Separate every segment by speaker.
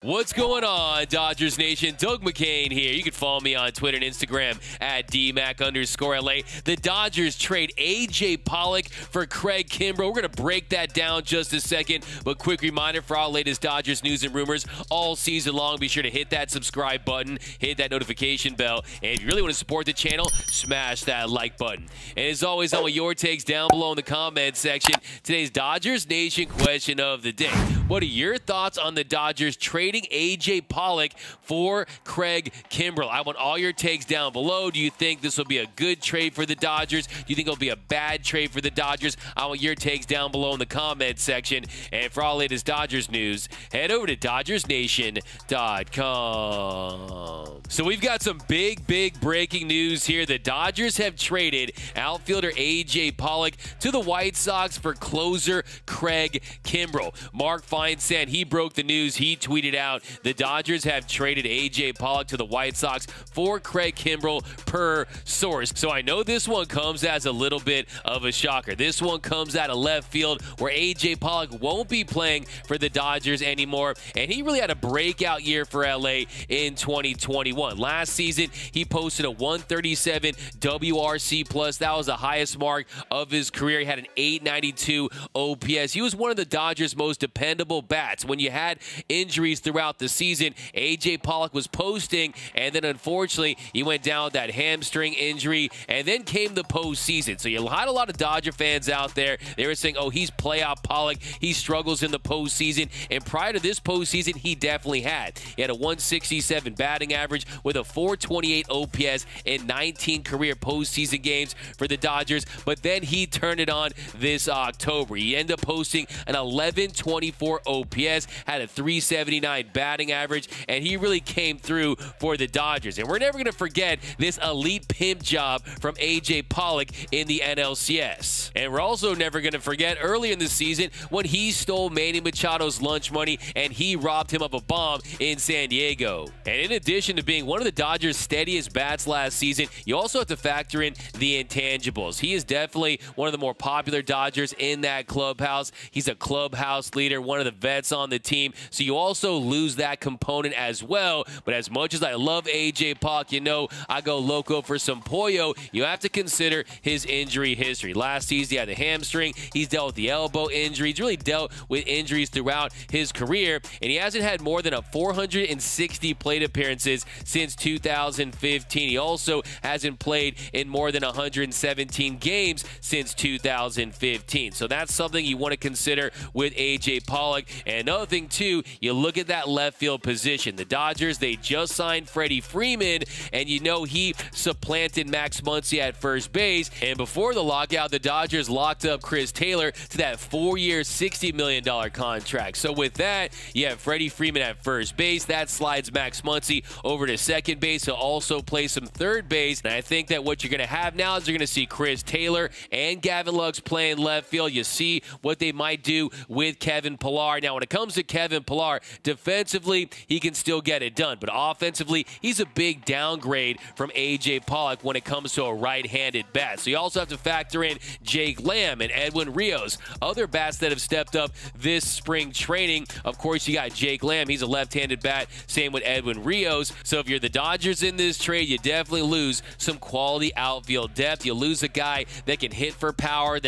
Speaker 1: What's going on, Dodgers Nation? Doug McCain here. You can follow me on Twitter and Instagram at DMac_LA. The Dodgers trade A.J. Pollock for Craig Kimbrough. We're going to break that down just a second, but quick reminder for all latest Dodgers news and rumors all season long. Be sure to hit that subscribe button, hit that notification bell, and if you really want to support the channel, smash that like button. And as always, I want your takes down below in the comment section. Today's Dodgers Nation question of the day. What are your thoughts on the Dodgers trading A.J. Pollock for Craig Kimbrel? I want all your takes down below. Do you think this will be a good trade for the Dodgers? Do you think it'll be a bad trade for the Dodgers? I want your takes down below in the comment section. And for all latest Dodgers news, head over to DodgersNation.com. So we've got some big breaking news here. The Dodgers have traded outfielder A.J. Pollock to the White Sox for closer Craig Kimbrel. Mark Feinsand, he broke the news. He tweeted out, the Dodgers have traded A.J. Pollock to the White Sox for Craig Kimbrel per source. So I know this one comes as a little bit of a shocker. This one comes out of left field where A.J. Pollock won't be playing for the Dodgers anymore. And he really had a breakout year for LA in 2021. Last season, he posted a 137 WRC+. That was the highest mark of his career. He had an 892 OPS. He was one of the Dodgers' most dependable bats. When you had injuries throughout the season, A.J. Pollock was posting, and then unfortunately, he went down with that hamstring injury, and then came the postseason. So you had a lot of Dodger fans out there. They were saying, oh, he's playoff Pollock. He struggles in the postseason. And prior to this postseason, he definitely had. He had a 167 batting average with a 428 OPS in 19 career postseason games for the Dodgers. But then he turned it on this October. He ended up posting an 1124 OPS, had a 379 batting average, and he really came through for the Dodgers. And we're never going to forget this elite pimp job from A.J. Pollock in the NLCS. And we're also never going to forget early in the season when he stole Manny Machado's lunch money and he robbed him of a bomb in San Diego. And in addition to being one of the Dodgers' steadiest bats last season, you also have to factor in the intangibles. He is definitely one of the more popular Dodgers in that clubhouse. He's a clubhouse leader, one of the vets on the team, so you also lose that component as well. But as much as I love A.J. Pollock, you know I go loco for some Pollo. You have to consider his injury history. Last season, he had the hamstring. He's dealt with the elbow injury. He's really dealt with injuries throughout his career, and he hasn't had more than a 460 plate appearances since 2015. He also hasn't played in more than 117 games since 2015. So that's something you want to consider with A.J. Pollock. And another thing, too, you look at that left field position. The Dodgers, they just signed Freddie Freeman, and you know he supplanted Max Muncy at first base. And before the lockout, the Dodgers locked up Chris Taylor to that 4-year, $60 million contract. So with that, you have Freddie Freeman at first base. That slides Max Muncy over to second base. He'll also play some third base. And I think that what you're going to have now is you're going to see Chris Taylor and Gavin Lux playing left field. You see what they might do with Kevin Pillar. Now, when it comes to Kevin Pillar, defensively, he can still get it done. But offensively, he's a big downgrade from A.J. Pollock when it comes to a right-handed bat. So you also have to factor in Jake Lamb and Edwin Rios, other bats that have stepped up this spring training. Of course, you got Jake Lamb. He's a left-handed bat. Same with Edwin Rios. So if you're the Dodgers in this trade, you definitely lose some quality outfield depth. You lose a guy that can hit for power,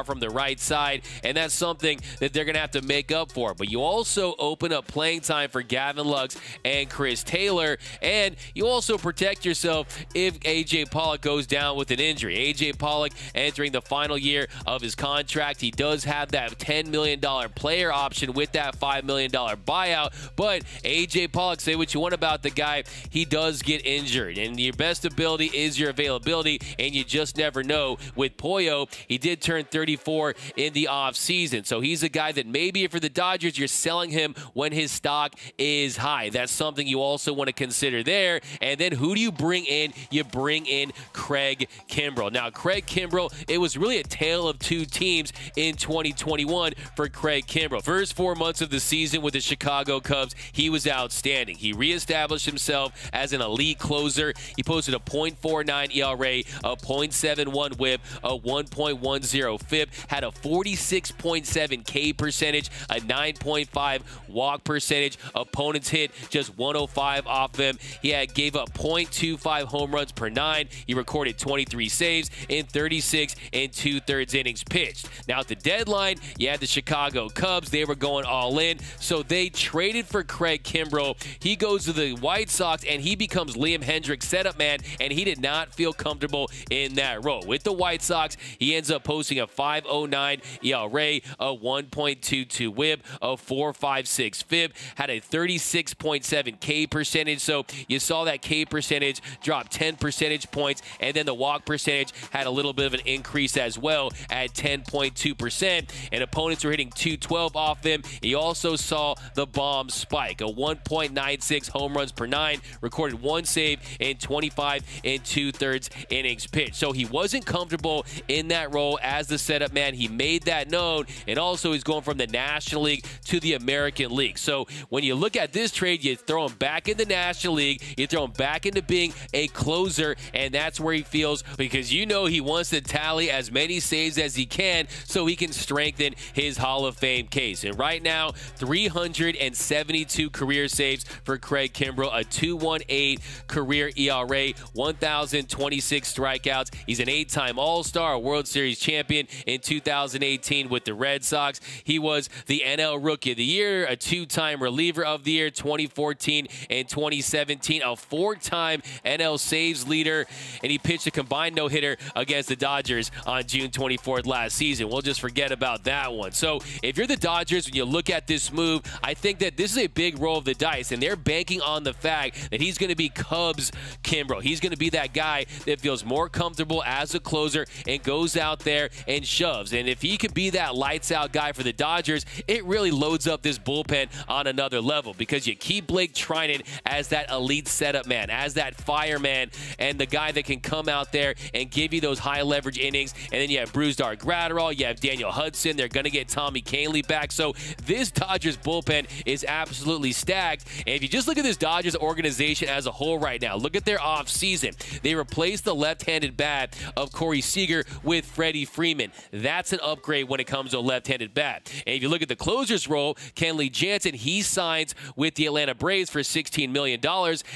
Speaker 1: from the right side, and that's something that they're going to have to make up for. But you also open up playing time for Gavin Lux and Chris Taylor, and you also protect yourself if A.J. Pollock goes down with an injury. A.J. Pollock entering the final year of his contract. He does have that $10 million player option with that $5 million buyout, but A.J. Pollock, say what you want about the guy, he does get injured, and your best ability is your availability, and you just never know. With Pollo, he did turn 34 in the offseason, so he's a guy that maybe for the Dodgers, you're selling him when his stock is high. That's something you also want to consider there. And then who do you bring in? You bring in Craig Kimbrel. Now, Craig Kimbrel, it was really a tale of two teams in 2021 for Craig Kimbrel. First 4 months of the season with the Chicago Cubs, he was outstanding. He reestablished himself as an elite closer. He posted a .49 ERA, a .71 WHIP, a 1.10 FIP, had a 46.7 K percentage, percentage, a 9.5 walk percentage. Opponents hit just 105 off him. He gave up 0.25 home runs per 9. He recorded 23 saves in 36 2/3 innings pitched. Now at the deadline, you had the Chicago Cubs. They were going all in, so they traded for Craig Kimbrel. He goes to the White Sox, and he becomes Liam Hendriks' setup man, and he did not feel comfortable in that role. With the White Sox, he ends up posting a 5.09 ERA, a 1.22 WHIP, a 4.56 FIP, had a 36.7 K percentage, so you saw that K percentage drop 10 percentage points, and then the walk percentage had a little bit of an increase as well at 10.2%, and opponents were hitting 212 off him. He also saw the bomb spike, a 1.96 home runs per 9, recorded 1 save in 25 2/3 innings pitched. So he wasn't comfortable in that role as the setup man. He made that known, and also he's going from the National League to the American League. So when you look at this trade, you throw him back in the National League, you throw him back into being a closer, and that's where he feels, because you know he wants to tally as many saves as he can so he can strengthen his Hall of Fame case. And right now, 372 career saves for Craig Kimbrel, a 2.18 career ERA, 1,026 strikeouts. He's an 8-time All-Star, a World Series champion in 2018 with the Red Sox. He was the NL Rookie of the Year, a 2-time Reliever of the Year, 2014 and 2017, a 4-time NL Saves leader, and he pitched a combined no-hitter against the Dodgers on June 24th last season. We'll just forget about that one. So if you're the Dodgers, when you look at this move, I think that this is a big roll of the dice, and they're banking on the fact that he's going to be Cubs Kimbrough. He's going to be that guy that feels more comfortable as a closer and goes out there and shoves. And if he could be that lights-out guy for the Dodgers, it really loads up this bullpen on another level, because you keep Blake Treinen as that elite setup man, as that fireman, and the guy that can come out there and give you those high-leverage innings. And then you have Brusdar Graterol, you have Daniel Hudson. They're going to get Tommy Kahnle back. So this Dodgers bullpen is absolutely stacked. And if you just look at this Dodgers organization as a whole right now, look at their offseason. They replaced the left-handed bat of Corey Seager with Freddie Freeman. That's an upgrade when it comes to a left-handed bat. And if you look at the closer's role, Kenley Jansen, he signs with the Atlanta Braves for $16 million,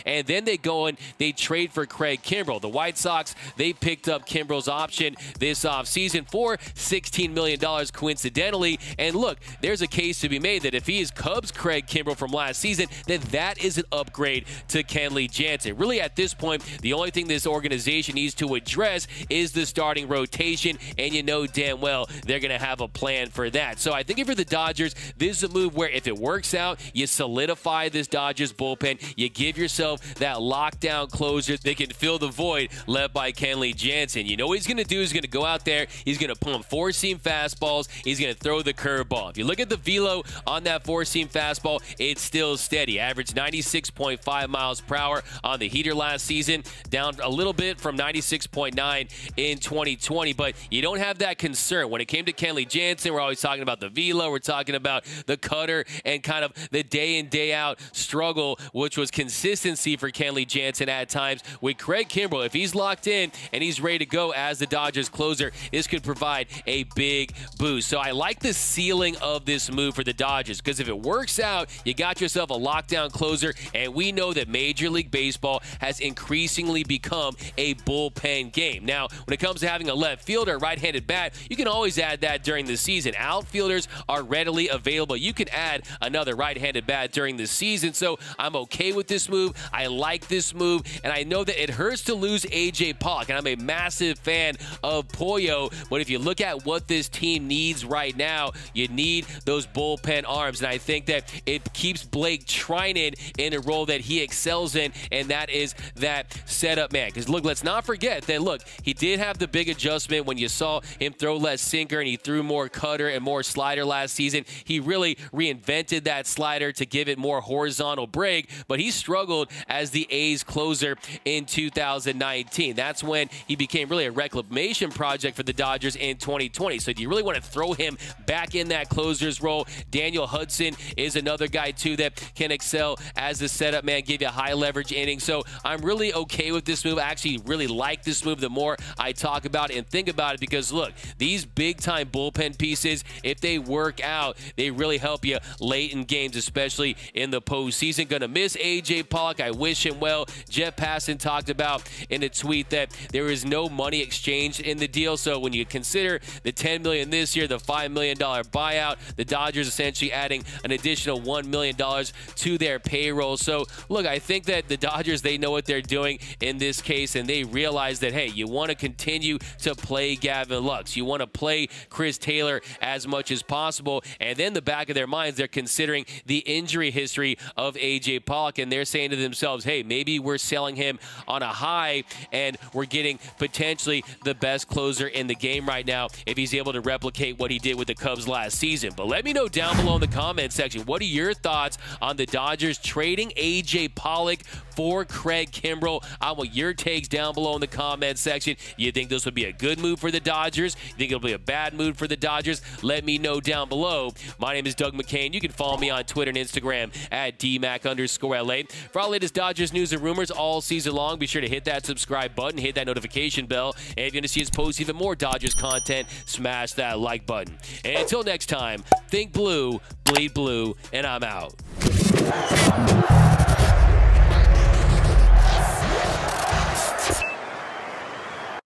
Speaker 1: and then they go and they trade for Craig Kimbrel. The White Sox, they picked up Kimbrel's option this offseason for $16 million coincidentally. And look, there's a case to be made that if he is Cubs Craig Kimbrel from last season, then that is an upgrade to Kenley Jansen. Really, at this point, the only thing this organization needs to address is the starting rotation, and you know damn well they're going to have a plan for that. So I think if you're the Dodgers, this is a move where if it works out, you solidify this Dodgers bullpen, you give yourself that lockdown closer that can fill the void left by Kenley Jansen. You know what he's going to do? He's going to go out there, he's going to pump 4-seam fastballs, he's going to throw the curveball. If you look at the velo on that 4-seam fastball, it's still steady. Averaged 96.5 miles per hour on the heater last season, down a little bit from 96.9 in 2020, but you don't have that concern. When it came to Kenley Jansen, we're always talking about the velo, we're talking about the cutter, and kind of the day in, day out struggle, which was consistency for Kenley Jansen at times. With Craig Kimbrel, if he's locked in and he's ready to go as the Dodgers closer, this could provide a big boost. So I like the ceiling of this move for the Dodgers, because if it works out, you got yourself a lockdown closer, and we know that Major League Baseball has increasingly become a bullpen game. Now, when it comes to having a left fielder, right-handed bat, you can always add that during the season. Outfielders are readily available. You can add another right-handed bat during the season, so I'm okay with this move. I like this move, and I know that it hurts to lose A.J. Pollock, and I'm a massive fan of Pollo, but if you look at what this team needs right now, you need those bullpen arms, and I think that it keeps Blake Treinen in a role that he excels in, and that is that setup man. Because look, let's not forget that, look, he did have the big adjustment when you saw him throw less sinker and he threw more cutter and more slider last season. He really reinvented that slider to give it more horizontal break, but he struggled as the A's closer in 2019. That's when he became really a reclamation project for the Dodgers in 2020. So do you really want to throw him back in that closer's role? Daniel Hudson is another guy too that can excel as the setup man, give you a high leverage inning. So I'm really okay with this move. I actually really like this move the more I talk about it and think about it, because look, these big time bullpen pieces, if they work work out. They really help you late in games, especially in the postseason. Gonna miss A.J. Pollock. I wish him well. Jeff Passan talked about in a tweet that there is no money exchanged in the deal. So when you consider the $10 million this year, the $5 million buyout, the Dodgers essentially adding an additional $1 million to their payroll. So look, I think that the Dodgers, they know what they're doing in this case, and they realize that, hey, you want to continue to play Gavin Lux. You want to play Chris Taylor as much as possible. And then the back of their minds, they're considering the injury history of A.J. Pollock, and they're saying to themselves, hey, maybe we're selling him on a high, and we're getting potentially the best closer in the game right now if he's able to replicate what he did with the Cubs last season. But let me know down below in the comment section, what are your thoughts on the Dodgers trading A.J. Pollock for Craig Kimbrel? I want your takes down below in the comment section. You think this would be a good move for the Dodgers? You think it'll be a bad move for the Dodgers? Let me know down below. My name is Doug McCain. You can follow me on Twitter and Instagram at DMac_LA. For all latest Dodgers news and rumors all season long, be sure to hit that subscribe button, hit that notification bell, and if you're going to see us post even more Dodgers content, smash that like button. And until next time, think blue, bleed blue, and I'm out.